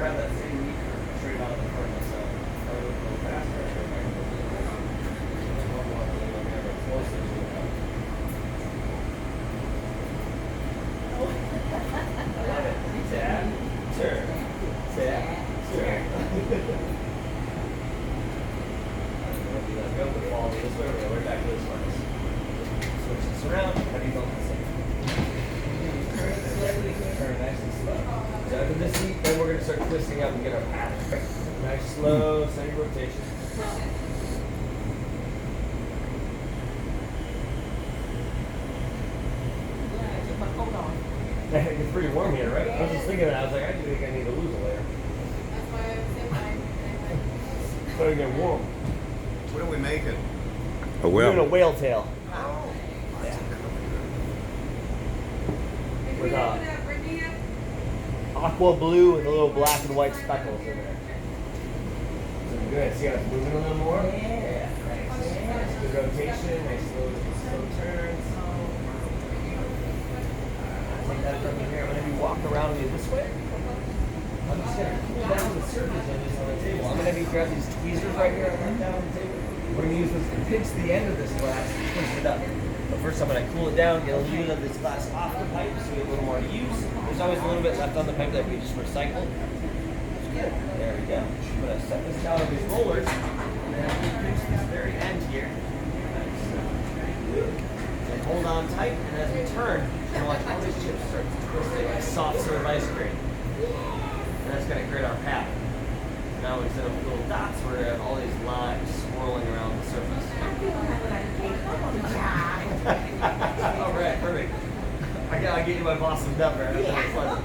have that same heat straight out of the furnace, so a little faster. Around, how do you feel this? Turn nice and slow. So after this heat, then we're going to start twisting up and get our pattern. Nice, slow, steady rotation. It's pretty warm here, right? I was just thinking that. I was like, I do think I need to lose a layer. That's why I was saying mine. It's starting to get warm. What are we making? A We're doing a whale. whale tail. Oh. Yeah. Did With we open that Brittany yet? aqua blue with a little black and white speckles in there. So good. See how it's moving a little more? Yeah. Nice. Good rotation. Nice slow turns. Take that from you here. Whenever you walk around me this way, I'm just going to cool down the surface edges on the table. I'm going to have you grab these tweezers right here and right down on the table. We're going to use this to pinch the end of this glass and push it up. But first I'm going to cool it down, get a little bit of this glass off the pipe so we have a little more to use. There's always a little bit left on the pipe that we just recycle. There we go. I'm going to set this down on these rollers and then pinch this very end here. And hold on tight, and as we turn, you're going to watch all these chips start twisting like soft serve ice cream. And that's going to create our pattern. Now instead of little dots, we're going to have all these lines swirling around the surface. All right, perfect. I'll get you my Boston Dub right after this lesson.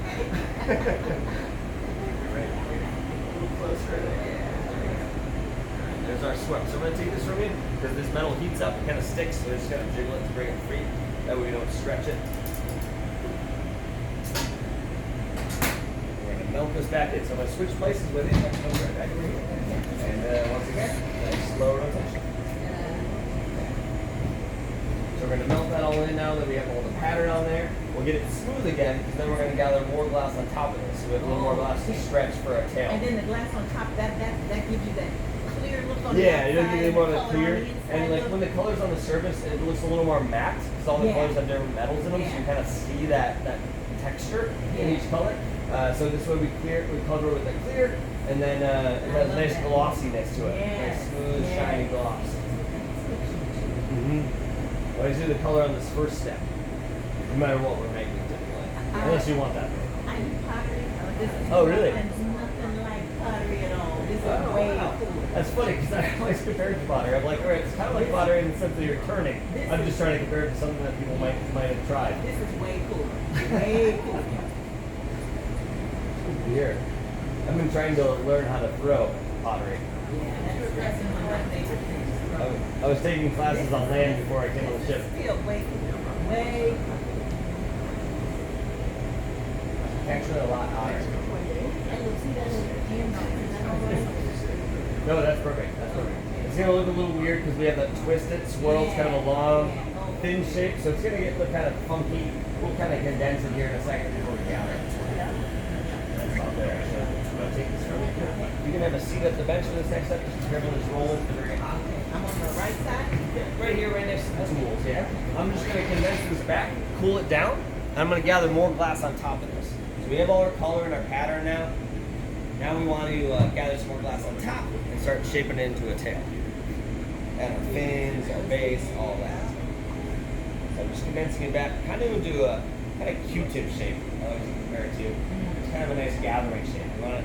Right, a little closer. There's our swept. So I'm going to take this from you because this metal heats up and kind of sticks, so we're just going to jiggle it to break it free. That way we don't stretch it. We're going to melt this back in. So I'm going to switch places with it. I'm going to come right back over here. And once again, nice slow rotation. So we're going to melt that all in now that we have all the pattern on there. We'll get it smooth again because then we're going to gather more glass on top of this. So we have a little more glass to stretch for our tail. And then the glass on top, that gives you that clear look on the Yeah, outside. it'll give you more of a color clear, on the inside and like look. when the color's on the surface, it looks a little more matte because all the Yeah. colors have different metals in them, so you Yeah. kind of see that texture in Yeah. each color. So this way we cover it with a clear, and then it has a nice glossiness to it, Yes. nice smooth, Yes. shiny gloss. Always do the color on this first step, no matter what we're making, typically, unless you want that. I use pottery. This is Oh, really? nothing like pottery at all. This is Oh, way wow. cooler. That's funny because I always compare it to pottery. I'm like, all right, it's kind of like pottery in the sense that you're turning. I'm just trying to compare it to something that people might have tried. This is way cooler. Way cooler. Here, I've been trying to learn how to throw pottery. Yeah, that's one of my favorite things. I was taking classes on land before I came on the ship. Still way cooler. Way cooler. Actually, a lot hotter. And look, see that little hand on it? Is that all right? No, that's perfect. That's perfect. It's gonna look a little weird because we have that twisted swirl. It's kind of a long, thin shape, so it's gonna get look kind of funky. We'll kind of condense it here in a second before we gather it. That's all there. So I'm gonna take this from you. You can have a seat at the bench for this next step. Just be careful this roll. It's very hot. I'm on the right side. Yeah, right here, right next to the tools. Yeah. I'm just gonna condense this back, cool it down, and I'm gonna gather more glass on top of this. So we have all our color and our pattern now. Now we want to gather some more glass on top and start shaping it into a tail. And our fins, our base, all that. So I'm just condensing it back, kind of into a kind of Q-tip shape. I like to compare it to. It's kind of a nice gathering shape. We want it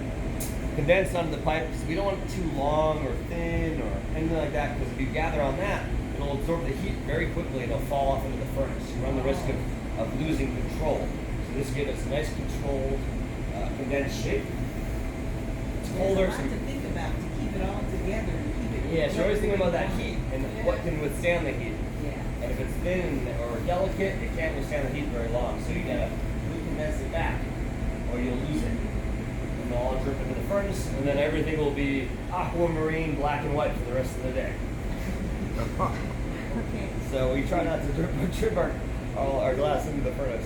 condensed onto the pipe because we don't want it too long or thin or anything like that. Because if you gather on that, it'll absorb the heat very quickly and it'll fall off into the furnace. You run the risk of losing control. So this gives us a nice controlled, condensed shape. Colder, There's a lot to think about to keep it all together. And keep it yeah, so you're always thinking about that heat and what can withstand the heat. Yeah. And if it's thin or delicate, it can't withstand the heat very long. So you gotta condense it back, or you'll lose it. And it'll all drip into the furnace, and then everything will be aquamarine, black and white for the rest of the day. Okay. So we try not to drip all our glass into the furnace.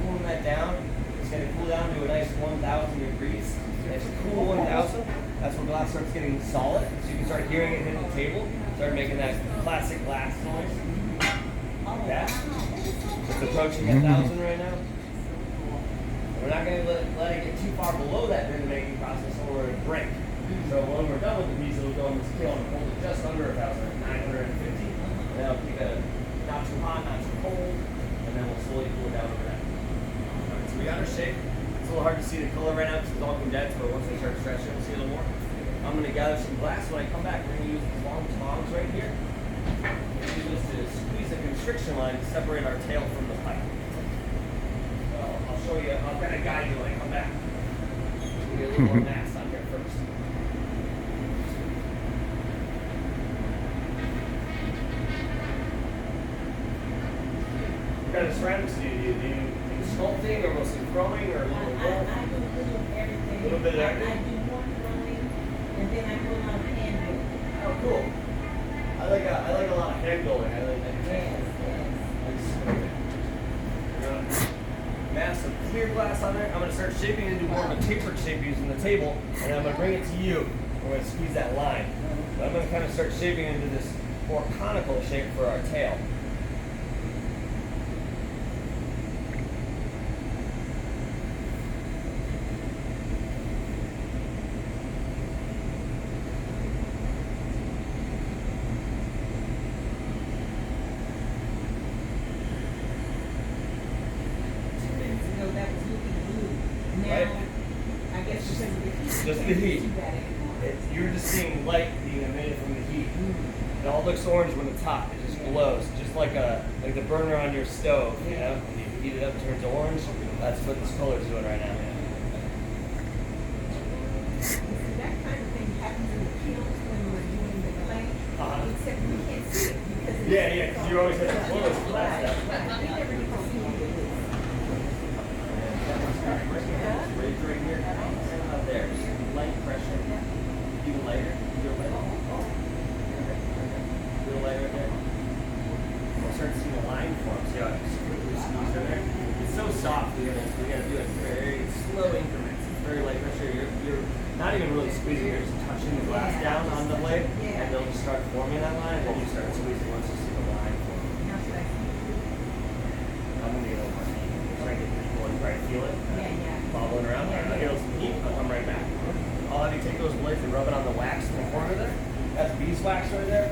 Cooling that down, it's gonna cool down to a nice 1,000 degrees. It's cool 1,000. That's when glass starts getting solid. So you can start hearing it hit the table. Start making that classic glass noise. Yeah. It's approaching 1,000 right now. We're not going to let it get too far below that during the making process or it'll break. So when we're done with the piece, it'll go on the scale and hold it just under 1,000, 950. And that'll keep it not too hot, not too cold, and then we'll slowly cool it down over that. Alright, so we got our shape. It's a little hard to see the color right now because it's all condensed, but once they start stretching, we'll see a little more. I'm going to gather some glass. When I come back, we're going to use these long tongs right here. We're going to use this to squeeze the constriction line to separate our tail from the pipe. I'll show you. I'll kind of guide you when I come back. We'll get a little more mass on here first. What kind of ceramics do you do? Do you do sculpting or mostly throwing or a little of both? I do a little of everything. A little bit of everything? I do more throwing, and then I do a lot of hand building. Oh, cool. I like a lot of hand building. I like that. Yes. Massive clear glass on there. I'm going to start shaping into more of a tapered shape using the table, and I'm going to bring it to you. We're going to squeeze that line. So I'm going to kind of start shaping into this more conical shape for our tail. That was looking good. Now, Right. I guess because of the heat. Just the heat. You got it. You're just seeing light being emitted from the heat. It all looks orange when it's hot. It just glows, just like the burner on your stove. You know, when you heat it up, it turns orange. That's what this color is doing right now. That kind of thing happens in the kilns when we're doing the clay, except we can't see it because it's Yeah, because you always have to close for that stuff. Right. We never get to see what it is. Right here. Up there. Just light pressure. Even lighter. Feel lighter. Feel lighter there. We'll start to see the line form. See how it's quickly squeezed in there? It's so soft. We gotta do it very slow increments. It's very light pressure. You're not even really squeezing. You're just touching the glass down on the blade, and they'll just start forming that line, and then you start squeezing once you see the line form. I'm gonna get over it. Try to get people and try to feel it. Bobbling around. I'll get some heat. I'll come right back. I'll have you take those blades and rub it on the wax in the corner there. That's beeswax right there.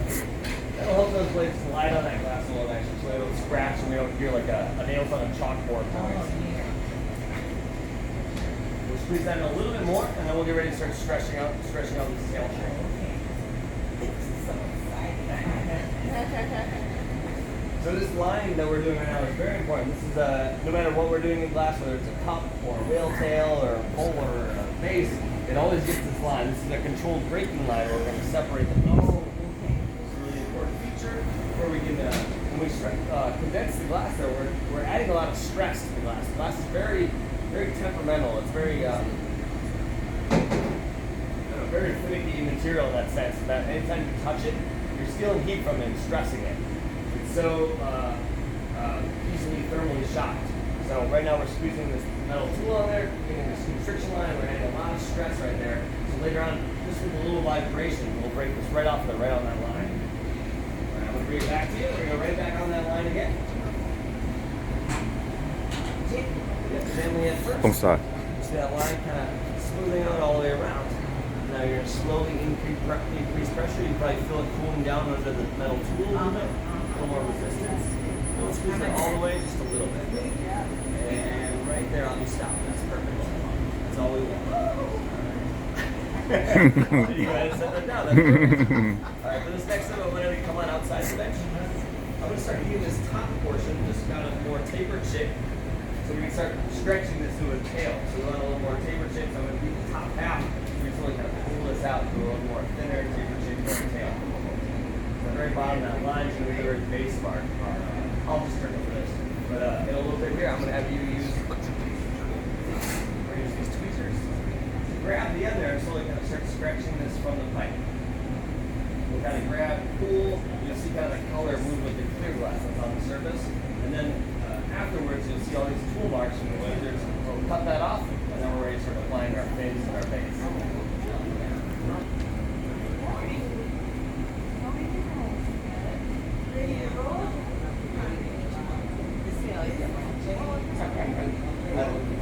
That'll help those blades slide on that glass a little extra so they don't scratch and we don't hear like a nails on a chalkboard noise. We'll squeeze that in a little bit more and then we'll get ready to start stretching out this tail shape. So this line that we're doing right now is very important. This is no matter what we're doing in glass, whether it's a cup or a whale tail or a bowl or a vase, it always gets this line. This is a controlled breaking line where we're going to separate the pieces. It's a really important feature where we can, when we condense the glass there, we're adding a lot of stress to the glass. The glass is very, very temperamental. It's very, very finicky material in that sense. That anytime you touch it, you're stealing heat from it and stressing it. So easily thermally shocked. So right now we're squeezing this metal tool on there, getting this constriction line, we're adding a lot of stress right there. So later on, just with a little vibration, we'll break this right off right on that line. Alright, I'm gonna bring it back to you. We're gonna go right back on that line again. Gently at first. Don't start. See that line kind of smoothing out all the way around. Now you're gonna slowly increase pressure. You probably feel it cooling down under the metal tool a little bit. A little more resistance. Don't squeeze it all the way, just a little bit. And right there, I'll be stopped. That's perfect. That's all we want. Alright. You go ahead and set that down. That's perfect. Alright, for this next step, I'm going to come on outside the bench. I'm going to start heating this top portion, just kind of more tapered shape. So we can start stretching this to a tail. So we want a little more tapered shape. So I'm going to do the top half. So we just really kind of pull this out to a little more thinner, tapered shape for the tail. The very bottom of that line is going to be the very base part. I'll just turn it for this. But in a little bit here, I'm going to have you use these tweezers. Grab the end there and slowly kind of start stretching this from the pipe. We'll kind of grab, pull. You'll see kind of the color move with the clear glass that's on the surface. And then afterwards, you'll see all these tool marks from the tweezers cut that off, and then we're ready to start applying our fins and our base.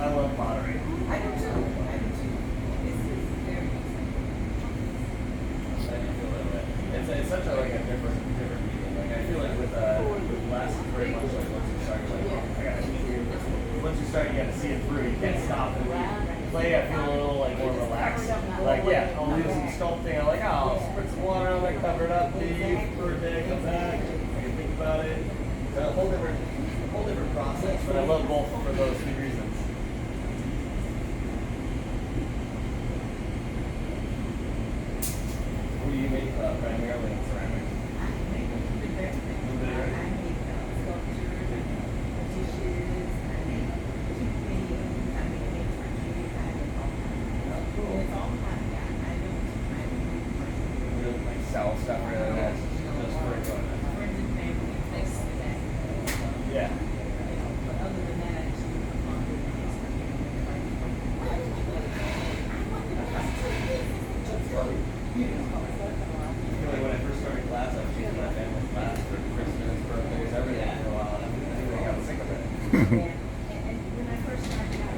I love pottery. I do too. I do too. This is very It's such a different medium. Like I feel like with glass, it's very much like once you start, I gotta see it. Once you start, you gotta see it through. You can't stop it. Clay, I feel a little like more relaxed. Like yeah, I'll do some sculpting. I'm like, oh, I'll spritz some water on it, cover it up, leave for a day, come back. I can think about it. It's a whole different process. But I love both for those two reasons. What do you make primarily in ceramic? Sell stuff really nice, just for enjoyment. Yeah. When I first started class, I was using my family's class for Christmas, birthdays, everything for a while. I got sick of it. And when I first started out,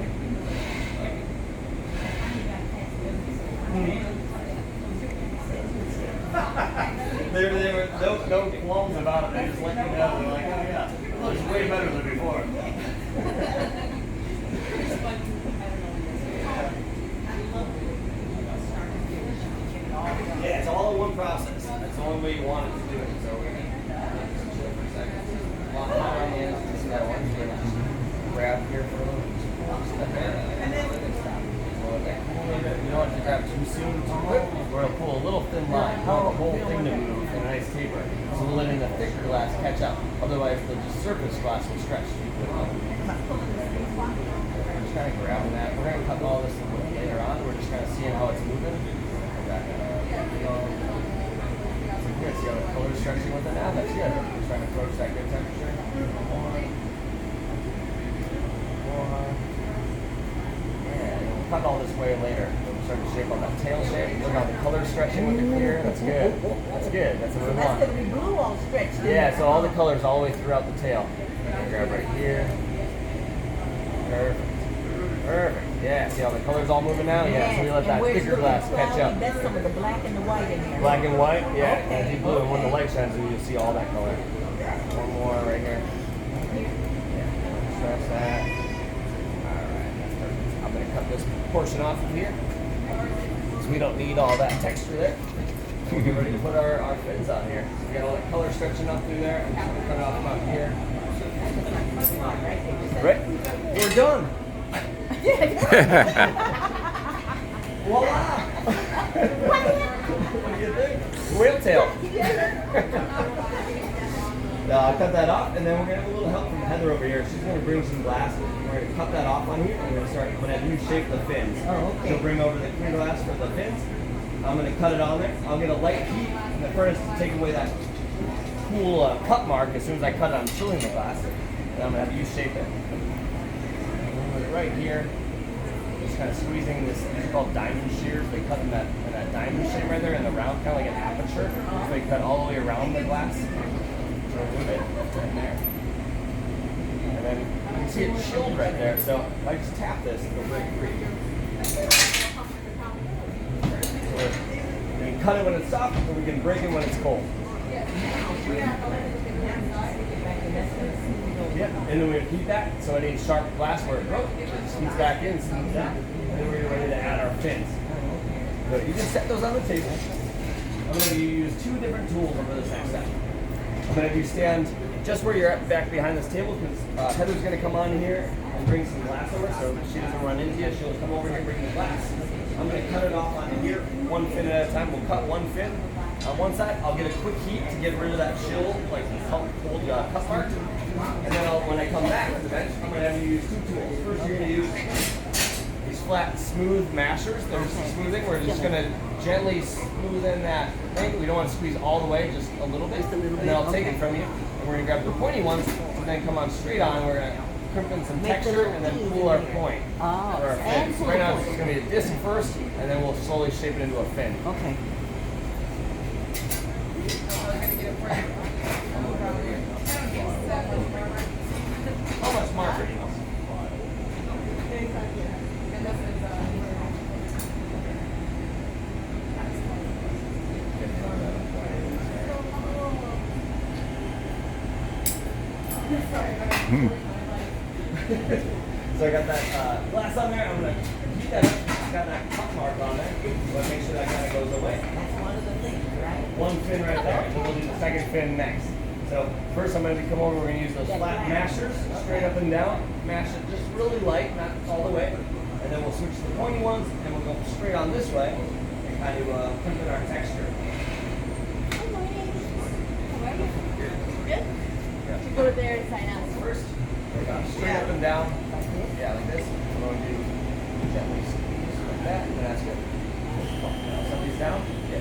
There were no qualms about it. They just let you know. They're like, oh yeah, it looks way better than before. Yeah, it's all in one process. That's the only way you want it to do it. So we're gonna just chill for a second. A lot higher on the ends. Just that one. Grab here for a little. Step in. You don't want to grab too soon, too quick, or it'll pull a little thin line. You want the whole thing to move in a nice taper. So we're letting the thicker glass catch up. Otherwise, the surface glass will stretch. We're just kind of grabbing that. We're going to cut all this a little later on. We're just kind of seeing how it's moving. Good. See how the color's stretching with it now? That's good. We're trying to approach that good temperature. Cut all this way later. We'll start to shape on that tail shape. Look how the color's stretching with the clear. That's good. That's good. That's what we want. that's going to be blue all stretched. Yeah, so all the colors all the way throughout the tail. Grab right here. Perfect. Perfect. Yeah, see how the color's all moving now? Yeah, so we let that thicker glass catch up. That's some of the black and the white in there. Black and white? Yeah, and deep blue. And when the light shines, you'll see all that color. One more right here. Yeah, stretch that. I'm going to cut this portion off of here because we don't need all that texture there. We'll get ready to put our fins on here. So we got all that color stretching up through there. I'm just going to cut it off about here. Right? We're done. Voila! What do you think? Whale tail. Cut that off, and then we're going to have a little help from Heather over here. She's going to bring some glass. We're going to cut that off on here, and we're going to start going to shape the fins. Oh, okay. She'll bring over the clear glass for the fins. I'm going to cut it on there. I'll get a light heat in the furnace to take away that cool cut mark. As soon as I cut it, I'm chilling the glass. And I'm going to have you shape it. Put it right here. Just kind of squeezing this. These are called diamond shears. They cut in that diamond shape right there in the round, kind of like an aperture. So they cut all the way around the glass. So remove it right there. And then you can see it chilled right there. So if I just tap this, it'll break free. So we can cut it when it's soft, or we can break it when it's cold. Yep, and then we repeat that. So any sharp glass where it broke, it just feeds back in, smooths out. And then we're ready to add our fins. So you can set those on the table. I'm going to use two different tools over this next step. I'm going to have you stand just where you're at back behind this table because Heather's going to come on here and bring some glass over so she doesn't run into you. She'll come over here and bring the glass. I'm going to cut it off on here, one fin at a time. We'll cut one fin on one side. I'll get a quick heat to get rid of that chill, like cold cut mark. And then when I come back to the bench, I'm going to have you use two tools. First, you're going to use these flat, smooth mashers. They're smoothing. We're just going to gently smooth in that thing. We don't want to squeeze all the way, just a little bit. And then I'll take it from you. And we're going to grab the pointy ones and then come on straight on. We're going to crimping some Make the texture, little and then keys pull in our there. point. Oh, Or our fin. and So pull right the now point. it's going to be a disc first, and then we'll slowly shape it into a fin. Okay. How much marker? So I got that glass on there. I'm gonna keep that up. I got that cut mark on there. But make sure that kind of goes away. That's one of the things, right? One fin right there, and then we'll do the second fin next. So first I'm going to come over, we're going to use those flat mashers, straight up and down. Mash it just really light, not all the way. And then we'll switch to the pointy ones, and we'll go straight on this way and kind of put in our texture. Yeah. You go there and sign out. First, we got straight up and down. Yeah, like this. We're going to do gently squeeze like that, and that's good. Now set these down. Yeah.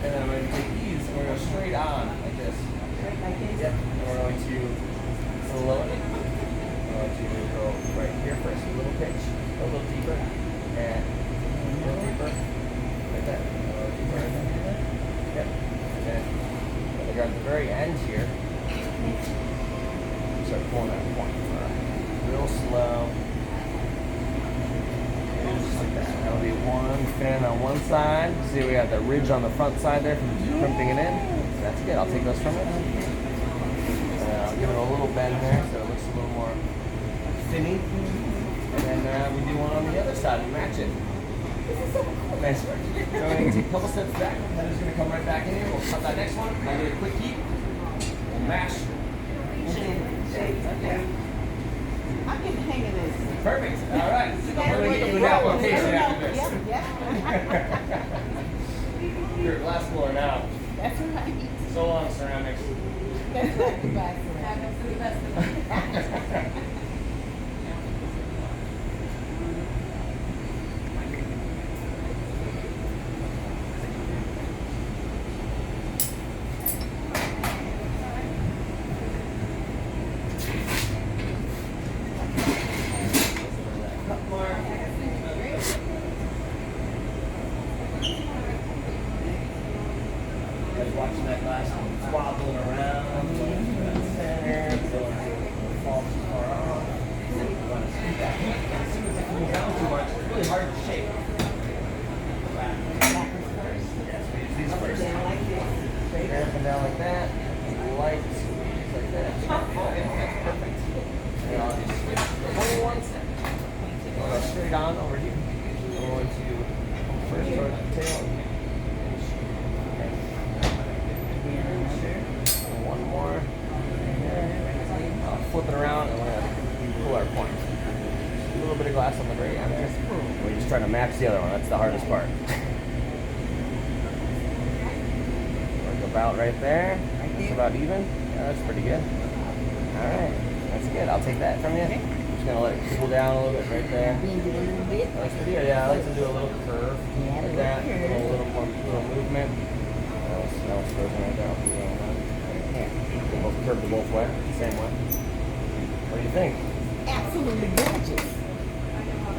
And then I'm going to take these, and we're going to go straight on like this. Like this? Yep. And we're going to slow it. We're going to go right here first, a little pitch, a little deeper, and a little deeper, like that. A little deeper, right there. Yep. And then like at the very end here, start pulling that point real slow. And just like that. That'll be one fin on one side. See, we got the ridge on the front side there from crimping it in. So that's good. I'll take those from it. I'll give it a little bend there so it looks a little more finny. And then we do one on the other side. We match it. Nice work. So we're going to take a couple steps back. Heather's going to come right back in here. We'll cut that next one. I'll do a quick heat. Mash. Okay. I'm getting the hang of this. Perfect. All right. We're going to get you an application after this. Yep. You're a glass blower now. That's right. So long, ceramics. That's right. Goodbye, sir. Happens to the best of us. Like watching that glass wobbling around, center, fall too far off. You want to scoop that heat. As soon as it cools down too much, it's really hard to shape. Yes, we use these first. Down like this. Straight up and down like that. Light squeeze like that. Perfect. And I'll just switch to the whole one. We'll go straight on over here. We're going to come first towards the tail. One more. Flip it around and we're going to pull our point. A little bit of glass on the very end. We're just trying to match the other one. That's the hardest part. Work about right there. That's about even. Yeah, that's pretty good. Alright. That's good. I'll take that from you. Just going to let it cool down a little bit right there. Bend it a little bit. That's pretty good. Yeah, I like to do a little curve. Yeah, Like that. A little more movement. Now it's frozen right there. I'll keep going on. There. They both curved both way, same way. What do you think? Absolutely gorgeous.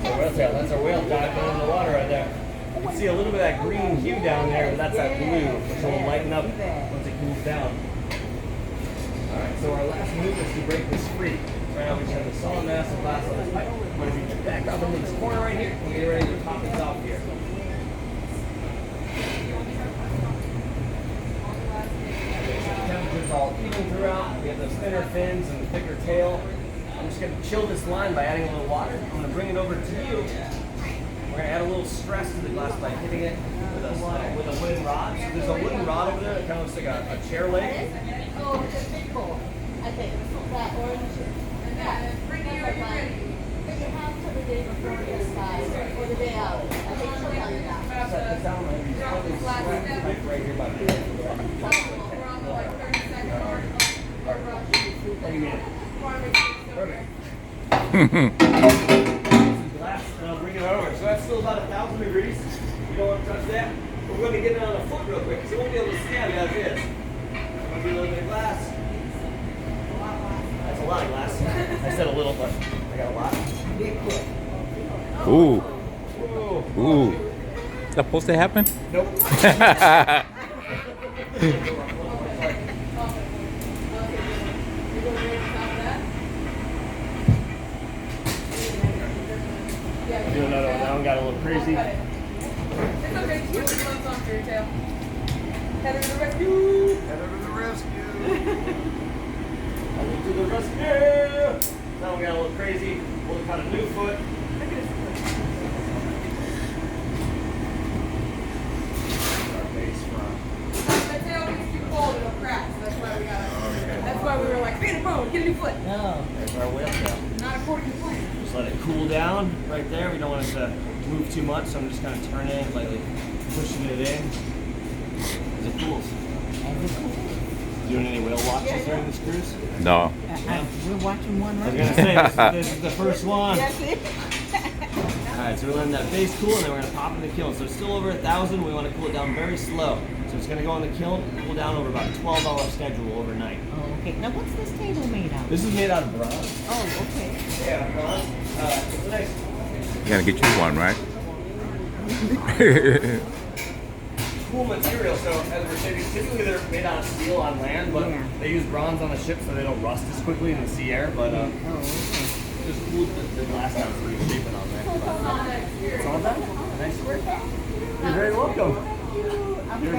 So that's our whale diving in the water right there. You can see a little bit of that green hue down there, but that's that blue, which will lighten up once it cools down. Alright, so our last move is to break this free. Right now we just have the solid mass of glass on this pipe. I'm going to be back up into this corner right here, and we get ready to top this off here. Temperature's all even throughout. We have those thinner fins and the thicker tail. I'm just going to chill this line by adding a little water. I'm going to bring it over to you. We're going to add a little stress to the glass by hitting it with a wooden rod. So there's a wooden rod over there that kind of looks like a chair leg. Oh, it's a big bowl. I think that orange. And then bring you ready. But you have to the day before this guys, or the day out. I think she'll tell you that. Set this down and you pull this strap pipe right here by the head. We're on the like 30-second mark. What do you mean? Perfect. Glass, and I'll bring it over. So that's still about 1,000 degrees. You don't want to touch that. We're going to get it on the foot real quick because you won't be able to stand it as is. I'm going to do a little bit of glass. That's a lot of glass. I said a little, but I got a lot. Big foot. Ooh. Whoa. Ooh. Is that supposed to happen? Nope. Do another one. That one got a little crazy. It's okay, just put the gloves on for your tail. Heather to the rescue! Heather to the rescue. Heather to the rescue. That one got a little crazy. We'll cut a new foot. Look at this. Our base front. The tail needs to be cold, it'll crack, so that's why we got it. That's why we were like, bend the bone, get a new foot. No. There's our whale tail. Not according to plan. Just let it cool down right there. We don't want it to move too much, so I'm just kind of turning it, lightly pushing it in. As it cools. Doing any whale watches during this cruise? No. We're watching one I was right gonna say this is the first one. That's it. All right, so we're letting that base cool, and then we're gonna pop in the kiln. So it's still over 1,000. We want to cool it down very slow. So it's gonna go in the kiln, cool down over about a 12-hour schedule overnight. Oh, okay. Now, what's this table made out of? This is made out of bronze. Oh, okay. Yeah, bronze. It's a nice. You gotta get you one, right? Cool material. So as we're saying, typically they're made out of steel on land, but Yeah. they use bronze on the ship so they don't rust as quickly in the sea air. But Oh, okay. just cool the glass down so we can shape it on there. It's all done. A nice work. You're very welcome. You're